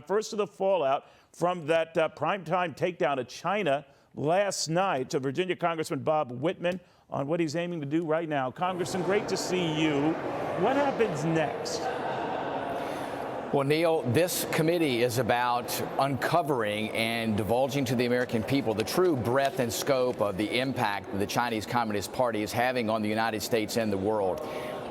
First of the fallout from that primetime takedown of China last night to Virginia Congressman Bob Wittman on what he's aiming to do right now. Congressman, great to see you. What happens next? Well, Neil, this committee is about uncovering and divulging to the American people the true breadth and scope of the impact that the Chinese Communist Party is having on the United States and the world.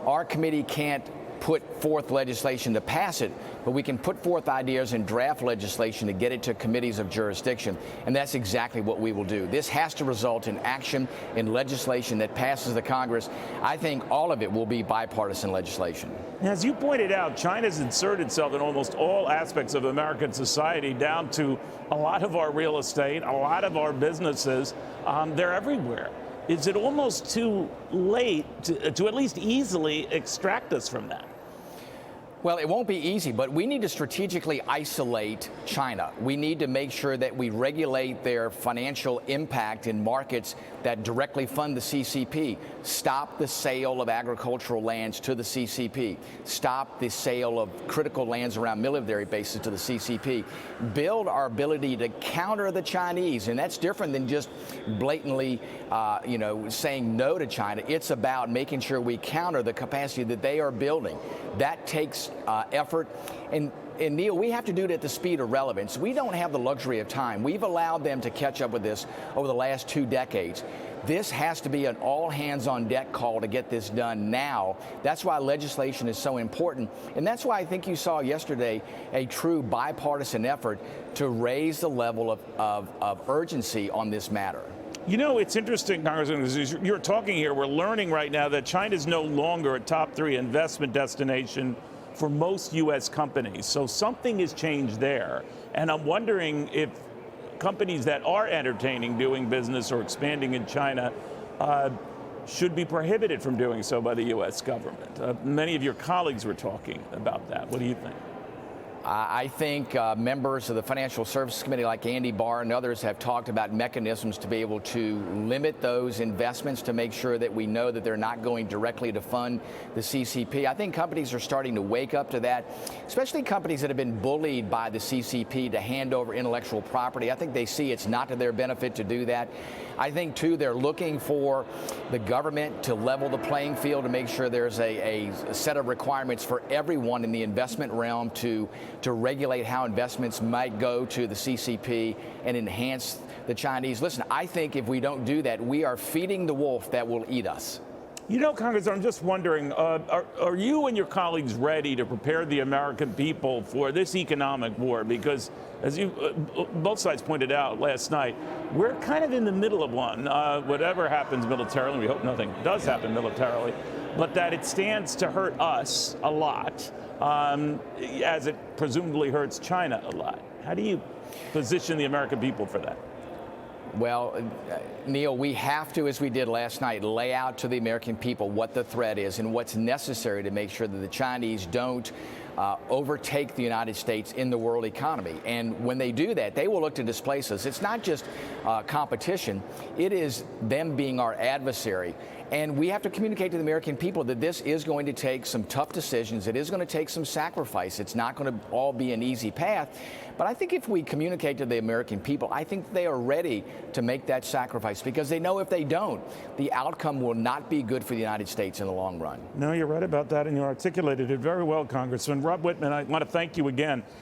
Our committee can't put forth legislation to pass it, but we can put forth ideas and draft legislation to get it to committees of jurisdiction, and that's exactly what we will do. This has to result in action, in legislation that passes the Congress. I think all of it will be bipartisan legislation. As you pointed out, China's inserted itself in almost all aspects of American society, down to a lot of our real estate, a lot of our businesses. They're everywhere. Is it almost too late to at least easily extract us from that? Well, it won't be easy, but we need to strategically isolate China. We need to make sure that we regulate their financial impact in markets that directly fund the CCP. Stop the sale of agricultural lands to the CCP. Stop the sale of critical lands around military bases to the CCP. Build our ability to counter the Chinese, and that's different than just blatantly, saying no to China. It's about making sure we counter the capacity that they are building. That takes effort. And Neil, we have to do it at the speed of relevance. We don't have the luxury of time. We've allowed them to catch up with this over the last 2 decades. This has to be an all-hands-on-deck call to get this done now. That's why legislation is so important. And that's why I think you saw yesterday a true bipartisan effort to raise the level of urgency on this matter. You know, it's interesting, Congressman, as you're talking here, we're learning right now that China is no longer a top 3 investment destination for most U.S. companies. So something has changed there. And I'm wondering if companies that are entertaining doing business or expanding in China should be prohibited from doing so by the U.S. government. Many of your colleagues were talking about that. What do you think? I think members of the Financial Services Committee like Andy Barr and others have talked about mechanisms to be able to limit those investments to make sure that we know that they're not going directly to fund the CCP. I think companies are starting to wake up to that, especially companies that have been bullied by the CCP to hand over intellectual property. I think they see it's not to their benefit to do that. I think, too, they're looking for the government to level the playing field to make sure there's a set of requirements for everyone in the investment realm to regulate how investments might go to the CCP and enhance the Chinese. Listen, I think if we don't do that, we are feeding the wolf that will eat us. You know, Congressman, I'm just wondering, are you and your colleagues ready to prepare the American people for this economic war? Because, as you both sides pointed out last night, we're kind of in the middle of one. Whatever happens militarily, we hope nothing does happen militarily, but that it stands to hurt us a lot, as it presumably hurts China a lot. How do you position the American people for that? Well, Neil, we have to, as we did last night, lay out to the American people what the threat is and what's necessary to make sure that the Chinese don't overtake the United States in the world economy. And when they do that, they will look to displace us. It's not just competition. It is them being our adversary. And we have to communicate to the American people that this is going to take some tough decisions. It is going to take some sacrifice. It's not going to all be an easy path. But I think if we communicate to the American people, I think they are ready to make that sacrifice, because they know if they don't, the outcome will not be good for the United States in the long run. No, you're right about that, and you articulated it very well, Congressman. Rob Wittman, I want to thank you again